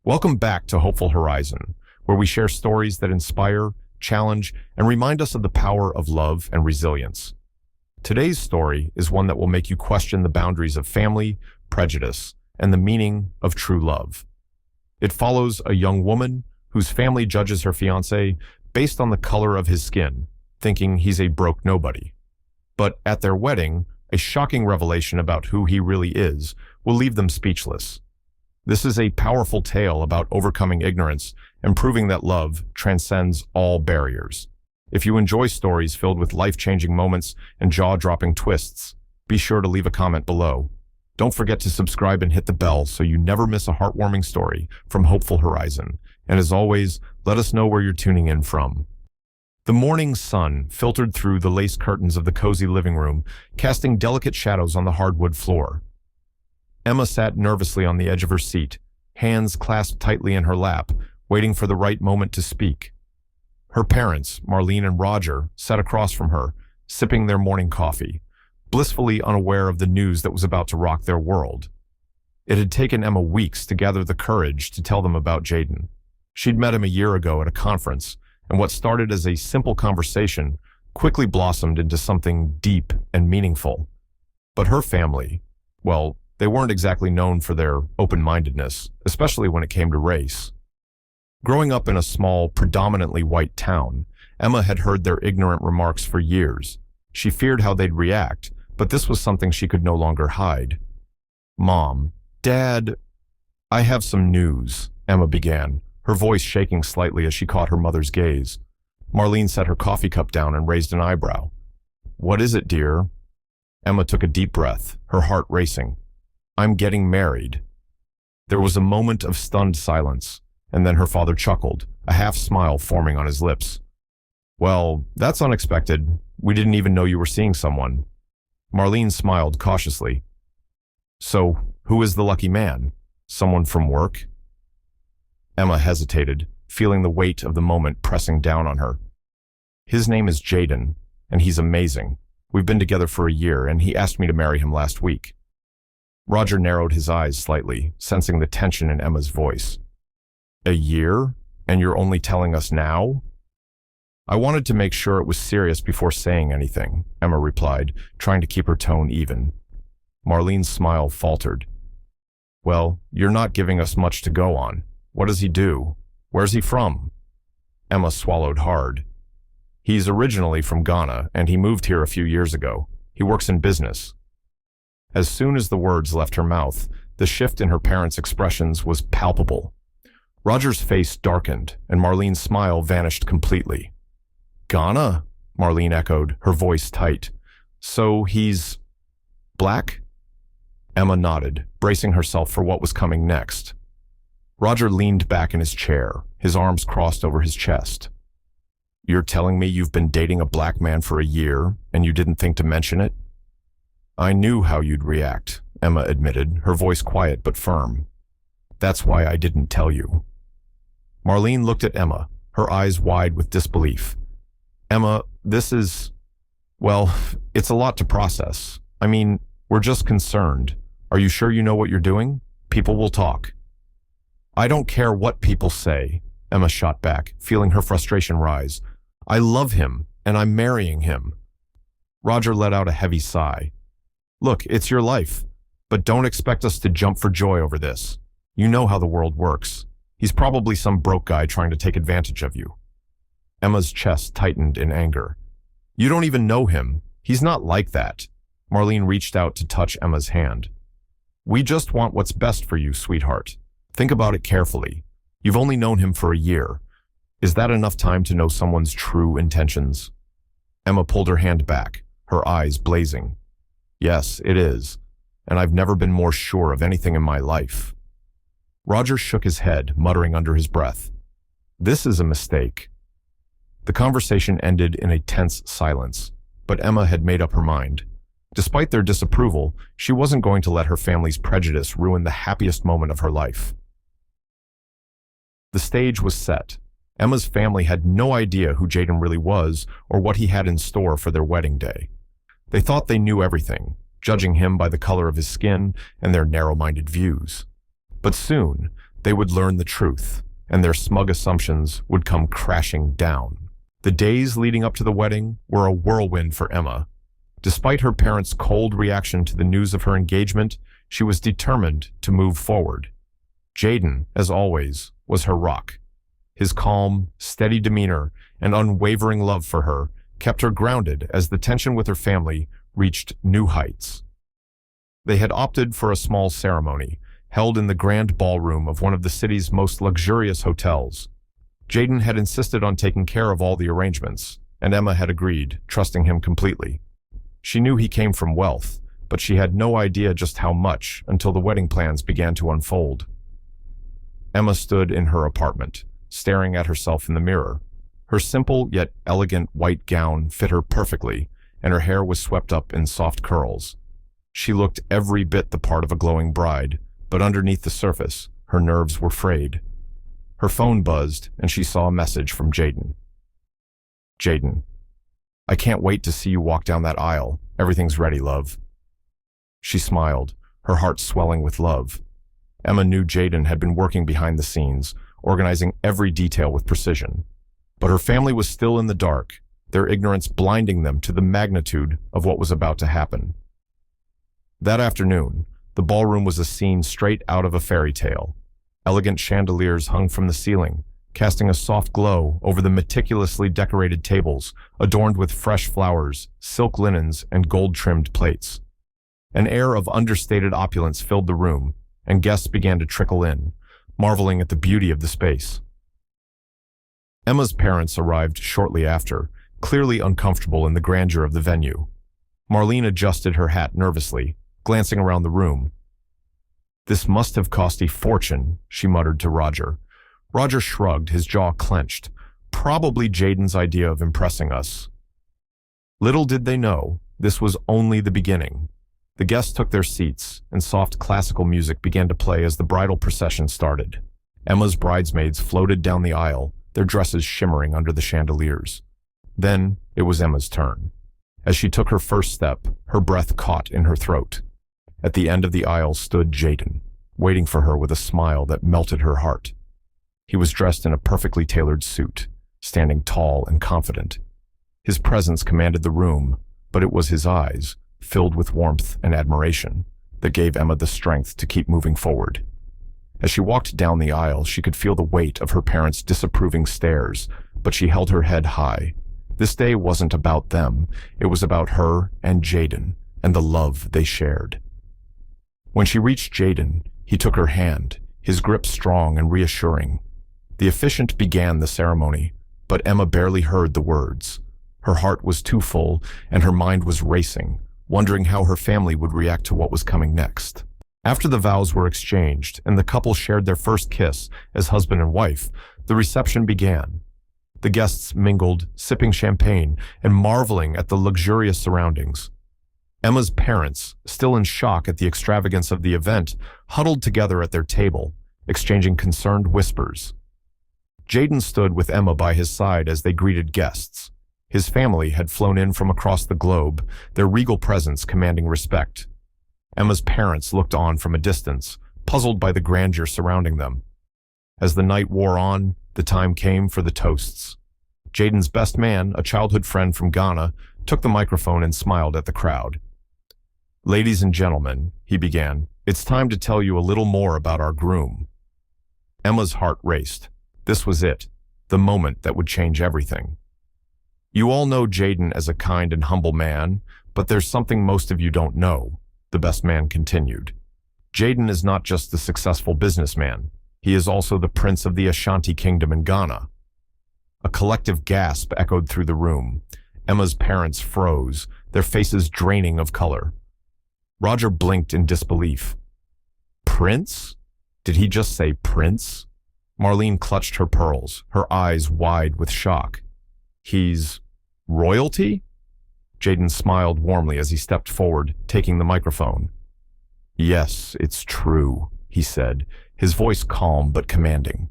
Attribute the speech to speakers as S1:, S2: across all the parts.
S1: Welcome back to Hopeful Horizon, where we share stories that inspire, challenge, and remind us of the power of love and resilience. Today's story is one that will make you question the boundaries of family, prejudice, and the meaning of true love. It follows a young woman whose family judges her fiancé based on the color of his skin, thinking he's a broke nobody. But at their wedding, a shocking revelation about who he really is will leave them speechless. This is a powerful tale about overcoming ignorance and proving that love transcends all barriers. If you enjoy stories filled with life-changing moments and jaw-dropping twists, be sure to leave a comment below. Don't forget to subscribe and hit the bell so you never miss a heartwarming story from Hopeful Horizon. And as always, let us know where you're tuning in from. The morning sun filtered through the lace curtains of the cozy living room, casting delicate shadows on the hardwood floor. Emma sat nervously on the edge of her seat, hands clasped tightly in her lap, waiting for the right moment to speak. Her parents, Marlene and Roger, sat across from her, sipping their morning coffee, blissfully unaware of the news that was about to rock their world. It had taken Emma weeks to gather the courage to tell them about Jaden. She'd met him a year ago at a conference, and what started as a simple conversation quickly blossomed into something deep and meaningful. But her family, well, they weren't exactly known for their open-mindedness, especially when it came to race. Growing up in a small, predominantly white town, Emma had heard their ignorant remarks for years. She feared how they'd react, but this was something she could no longer hide. "Mom, Dad, I have some news," Emma began, her voice shaking slightly as she caught her mother's gaze. Marlene set her coffee cup down and raised an eyebrow. "What is it, dear?" Emma took a deep breath, her heart racing. "I'm getting married." There was a moment of stunned silence, and then her father chuckled, a half-smile forming on his lips. "Well, that's unexpected. We didn't even know you were seeing someone." Marlene smiled cautiously. "So, who is the lucky man? Someone from work?" Emma hesitated, feeling the weight of the moment pressing down on her. "His name is Jaden, and he's amazing. We've been together for a year, and he asked me to marry him last week." Roger narrowed his eyes slightly, sensing the tension in Emma's voice. "A year? And you're only telling us now?" "I wanted to make sure it was serious before saying anything," Emma replied, trying to keep her tone even. Marlene's smile faltered. "Well, you're not giving us much to go on. What does he do? Where's he from?" Emma swallowed hard. "He's originally from Ghana, and he moved here a few years ago. He works in business." As soon as the words left her mouth, the shift in her parents' expressions was palpable. Roger's face darkened, and Marlene's smile vanished completely. "Ghana?" Marlene echoed, her voice tight. "So he's black?" Emma nodded, bracing herself for what was coming next. Roger leaned back in his chair, his arms crossed over his chest. "You're telling me you've been dating a black man for a year, and you didn't think to mention it?" "I knew how you'd react," Emma admitted, her voice quiet but firm. "That's why I didn't tell you." Marlene looked at Emma, her eyes wide with disbelief. "Emma, well, it's a lot to process. I mean, we're just concerned. Are you sure you know what you're doing? People will talk." "I don't care what people say," Emma shot back, feeling her frustration rise. "I love him, and I'm marrying him." Roger let out a heavy sigh. "Look, it's your life, but don't expect us to jump for joy over this. You know how the world works. He's probably some broke guy trying to take advantage of you." Emma's chest tightened in anger. "You don't even know him. He's not like that." Marlene reached out to touch Emma's hand. "We just want what's best for you, sweetheart. Think about it carefully. You've only known him for a year. Is that enough time to know someone's true intentions?" Emma pulled her hand back, her eyes blazing. "Yes, it is, and I've never been more sure of anything in my life." Roger shook his head, muttering under his breath. "This is a mistake." The conversation ended in a tense silence, but Emma had made up her mind. Despite their disapproval, she wasn't going to let her family's prejudice ruin the happiest moment of her life. The stage was set. Emma's family had no idea who Jaden really was or what he had in store for their wedding day. They thought they knew everything, judging him by the color of his skin and their narrow-minded views. But soon, they would learn the truth, and their smug assumptions would come crashing down. The days leading up to the wedding were a whirlwind for Emma. Despite her parents' cold reaction to the news of her engagement, she was determined to move forward. Jaden, as always, was her rock. His calm, steady demeanor and unwavering love for her kept her grounded as the tension with her family reached new heights. They had opted for a small ceremony, held in the grand ballroom of one of the city's most luxurious hotels. Jaden had insisted on taking care of all the arrangements, and Emma had agreed, trusting him completely. She knew he came from wealth, but she had no idea just how much until the wedding plans began to unfold. Emma stood in her apartment, staring at herself in the mirror. Her simple yet elegant white gown fit her perfectly, and her hair was swept up in soft curls. She looked every bit the part of a glowing bride, but underneath the surface, her nerves were frayed. Her phone buzzed, and she saw a message from Jaden. "Jaden, I can't wait to see you walk down that aisle. Everything's ready, love." She smiled, her heart swelling with love. Emma knew Jaden had been working behind the scenes, organizing every detail with precision. But her family was still in the dark, their ignorance blinding them to the magnitude of what was about to happen. That afternoon, the ballroom was a scene straight out of a fairy tale. Elegant chandeliers hung from the ceiling, casting a soft glow over the meticulously decorated tables, adorned with fresh flowers, silk linens, and gold-trimmed plates. An air of understated opulence filled the room, and guests began to trickle in, marveling at the beauty of the space. Emma's parents arrived shortly after, clearly uncomfortable in the grandeur of the venue. Marlene adjusted her hat nervously, glancing around the room. "This must have cost a fortune," she muttered to Roger. Roger shrugged, his jaw clenched. Probably Jaden's idea of impressing us. Little did they know, this was only the beginning. The guests took their seats, and soft classical music began to play as the bridal procession started. Emma's bridesmaids floated down the aisle, their dresses shimmering under the chandeliers. Then it was Emma's turn. As she took her first step, her breath caught in her throat. At the end of the aisle stood Jaden, waiting for her with a smile that melted her heart. He was dressed in a perfectly tailored suit, standing tall and confident. His presence commanded the room, but it was his eyes, filled with warmth and admiration, that gave Emma the strength to keep moving forward. As she walked down the aisle, she could feel the weight of her parents' disapproving stares, but she held her head high. This day wasn't about them, it was about her and Jaden, and the love they shared. When she reached Jaden, he took her hand, his grip strong and reassuring. The officiant began the ceremony, but Emma barely heard the words. Her heart was too full, and her mind was racing, wondering how her family would react to what was coming next. After the vows were exchanged and the couple shared their first kiss as husband and wife, the reception began. The guests mingled, sipping champagne and marveling at the luxurious surroundings. Emma's parents, still in shock at the extravagance of the event, huddled together at their table, exchanging concerned whispers. Jaden stood with Emma by his side as they greeted guests. His family had flown in from across the globe, their regal presence commanding respect. Emma's parents looked on from a distance, puzzled by the grandeur surrounding them. As the night wore on, the time came for the toasts. Jaden's best man, a childhood friend from Ghana, took the microphone and smiled at the crowd. "Ladies and gentlemen," he began, "it's time to tell you a little more about our groom." Emma's heart raced. This was it, the moment that would change everything. "You all know Jaden as a kind and humble man, but there's something most of you don't know," the best man continued. "Jaden is not just the successful businessman. He is also the prince of the Ashanti kingdom in Ghana." A collective gasp echoed through the room. Emma's parents froze, their faces draining of color. Roger blinked in disbelief. "Prince? Did he just say prince?" Marlene clutched her pearls, her eyes wide with shock. "He's royalty?" Jaden smiled warmly as he stepped forward, taking the microphone. "Yes, it's true," he said, his voice calm but commanding.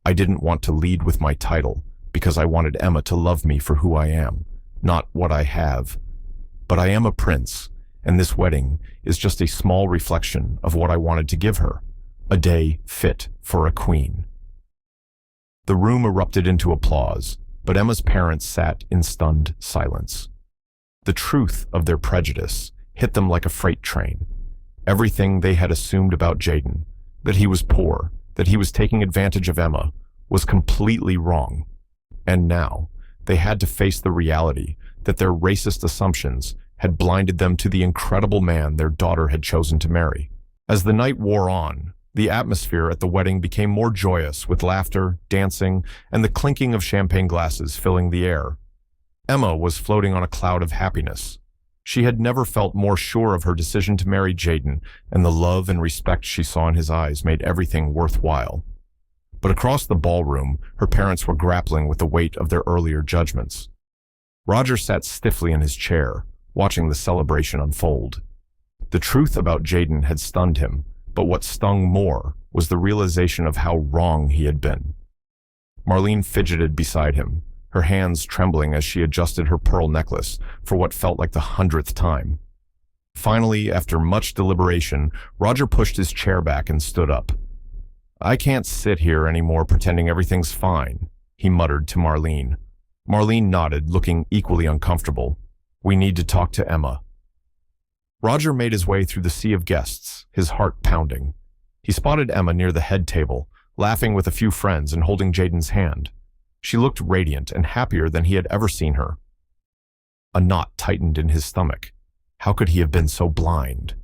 S1: "I didn't want to lead with my title, because I wanted Emma to love me for who I am, not what I have. But I am a prince, and this wedding is just a small reflection of what I wanted to give her, A day fit for a queen. The room erupted into applause, but Emma's parents sat in stunned silence. The truth of their prejudice hit them like a freight train. Everything they had assumed about Jaden, that he was poor, that he was taking advantage of Emma, was completely wrong. And now, they had to face the reality that their racist assumptions had blinded them to the incredible man their daughter had chosen to marry. As the night wore on, the atmosphere at the wedding became more joyous, with laughter, dancing, and the clinking of champagne glasses filling the air. Emma was floating on a cloud of happiness. She had never felt more sure of her decision to marry Jaden, and the love and respect she saw in his eyes made everything worthwhile. But across the ballroom, her parents were grappling with the weight of their earlier judgments. Roger sat stiffly in his chair, watching the celebration unfold. The truth about Jaden had stunned him, but what stung more was the realization of how wrong he had been. Marlene fidgeted beside him, her hands trembling as she adjusted her pearl necklace for what felt like the 100th time. Finally, after much deliberation, Roger pushed his chair back and stood up. "I can't sit here anymore pretending everything's fine," he muttered to Marlene. Marlene nodded, looking equally uncomfortable. "We need to talk to Emma." Roger made his way through the sea of guests, his heart pounding. He spotted Emma near the head table, laughing with a few friends and holding Jaden's hand. She looked radiant and happier than he had ever seen her. A knot tightened in his stomach. How could he have been so blind?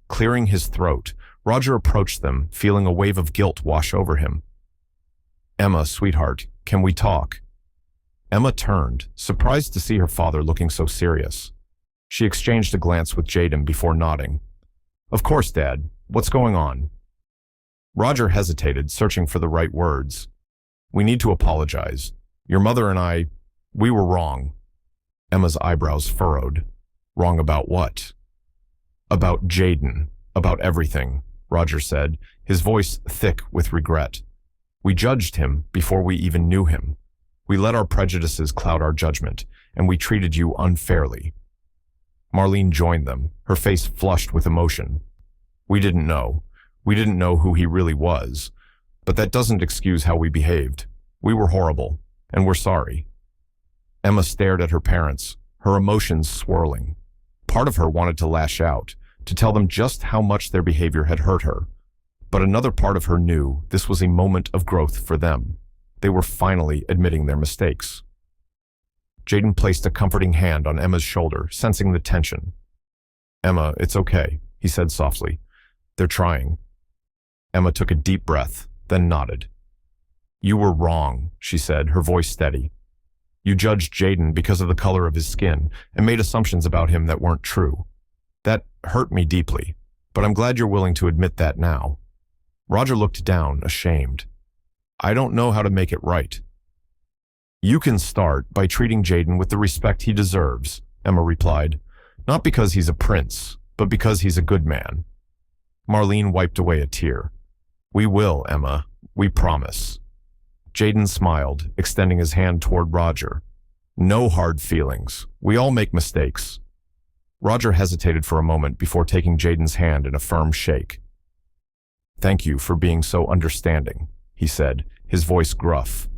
S1: Clearing his throat, Roger approached them, feeling a wave of guilt wash over him. "Emma, sweetheart, can we talk?" Emma turned, surprised to see her father looking so serious. She exchanged a glance with Jaden before nodding. "Of course, Dad. What's going on?" Roger hesitated, searching for the right words. "We need to apologize. Your mother and we were wrong." Emma's eyebrows furrowed. "Wrong about what?" "About Jaden. About everything," Roger said, his voice thick with regret. "We judged him before we even knew him. We let our prejudices cloud our judgment, and we treated you unfairly." Marlene joined them, her face flushed with emotion. We didn't know. We didn't know who he really was. But that doesn't excuse how we behaved. We were horrible, and we're sorry." Emma stared at her parents, her emotions swirling. Part of her wanted to lash out, to tell them just how much their behavior had hurt her. But another part of her knew this was a moment of growth for them. They were finally admitting their mistakes. Jaden placed a comforting hand on Emma's shoulder, sensing the tension. "Emma, it's okay," he said softly. "They're trying." Emma took a deep breath, then nodded. "You were wrong," she said, her voice steady. "You judged Jaden because of the color of his skin and made assumptions about him that weren't true. That hurt me deeply, but I'm glad you're willing to admit that now." Roger looked down, ashamed. "I don't know how to make it right." "You can start by treating Jaden with the respect he deserves," Emma replied. "Not because he's a prince, but because he's a good man." Marlene wiped away a tear. "We will, Emma. We promise." Jaden smiled, extending his hand toward Roger. "No hard feelings. We all make mistakes." Roger hesitated for a moment before taking Jaden's hand in a firm shake. "Thank you for being so understanding," he said, his voice gruff.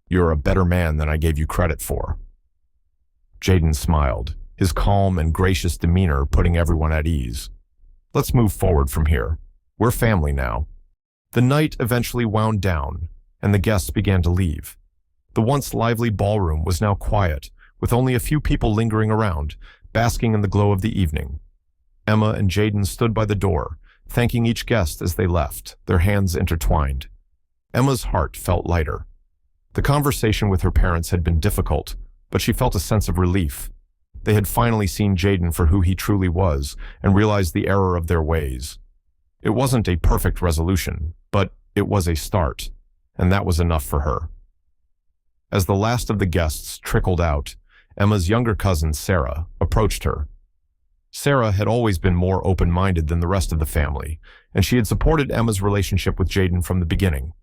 S1: "You're a better man than I gave you credit for." Jaden smiled, his calm and gracious demeanor putting everyone at ease. "Let's move forward from here. We're family now." The night eventually wound down, and the guests began to leave. The once lively ballroom was now quiet, with only a few people lingering around, basking in the glow of the evening. Emma and Jaden stood by the door, thanking each guest as they left, their hands intertwined. Emma's heart felt lighter. The conversation with her parents had been difficult, but she felt a sense of relief. They had finally seen Jaden for who he truly was and realized the error of their ways. It wasn't a perfect resolution, but it was a start, and that was enough for her. As the last of the guests trickled out, Emma's younger cousin, Sarah, approached her. Sarah had always been more open-minded than the rest of the family, and she had supported Emma's relationship with Jaden from the beginning.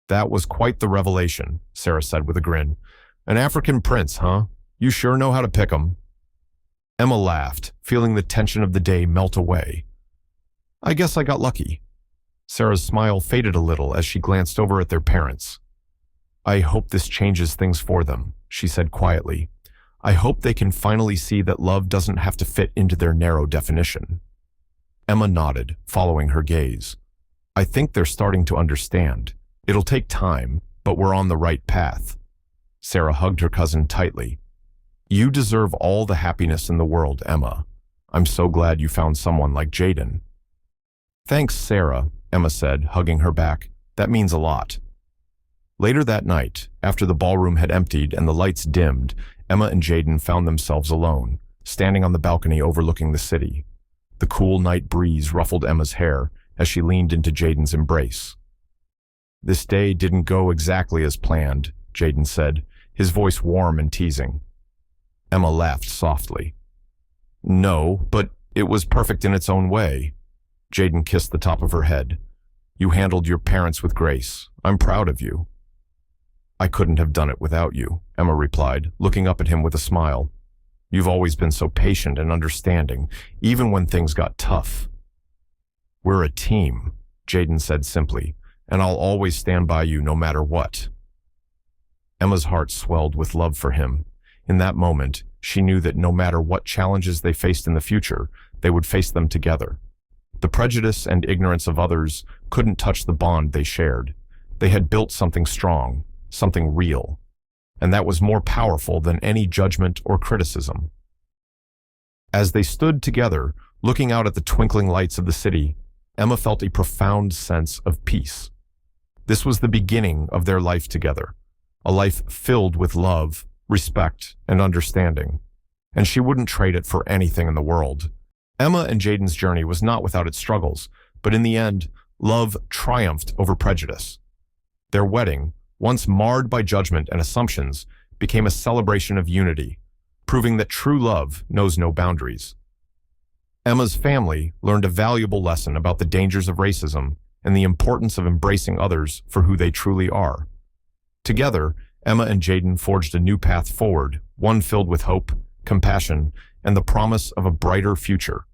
S1: "That was quite the revelation," Sarah said with a grin. "An African prince, huh? You sure know how to pick 'em." Emma laughed, feeling the tension of the day melt away. "I guess I got lucky." Sarah's smile faded a little as she glanced over at their parents. "I hope this changes things for them," she said quietly. "I hope they can finally see that love doesn't have to fit into their narrow definition." Emma nodded, following her gaze. "I think they're starting to understand. It'll take time, but we're on the right path." Sarah hugged her cousin tightly. "You deserve all the happiness in the world, Emma. I'm so glad you found someone like Jaden." "Thanks, Sarah," Emma said, hugging her back. "That means a lot." Later that night, after the ballroom had emptied and the lights dimmed, Emma and Jaden found themselves alone, standing on the balcony overlooking the city. The cool night breeze ruffled Emma's hair as she leaned into Jaden's embrace. "This day didn't go exactly as planned," Jaden said, his voice warm and teasing. Emma laughed softly. "No, but it was perfect in its own way." Jaden kissed the top of her head. "You handled your parents with grace. I'm proud of you." "I couldn't have done it without you," Emma replied, looking up at him with a smile. "You've always been so patient and understanding, even when things got tough." "We're a team," Jaden said simply, "and I'll always stand by you no matter what." Emma's heart swelled with love for him. In that moment, she knew that no matter what challenges they faced in the future, they would face them together. The prejudice and ignorance of others couldn't touch the bond they shared. They had built something strong, something real, and that was more powerful than any judgment or criticism. As they stood together, looking out at the twinkling lights of the city, Emma felt a profound sense of peace. This was the beginning of their life together, a life filled with love, respect, and understanding, and she wouldn't trade it for anything in the world. Emma and Jaden's journey was not without its struggles, but in the end, love triumphed over prejudice. Their wedding, once marred by judgment and assumptions, became a celebration of unity, proving that true love knows no boundaries. Emma's family learned a valuable lesson about the dangers of racism and the importance of embracing others for who they truly are. Together, Emma and Jaden forged a new path forward, one filled with hope, compassion, and the promise of a brighter future.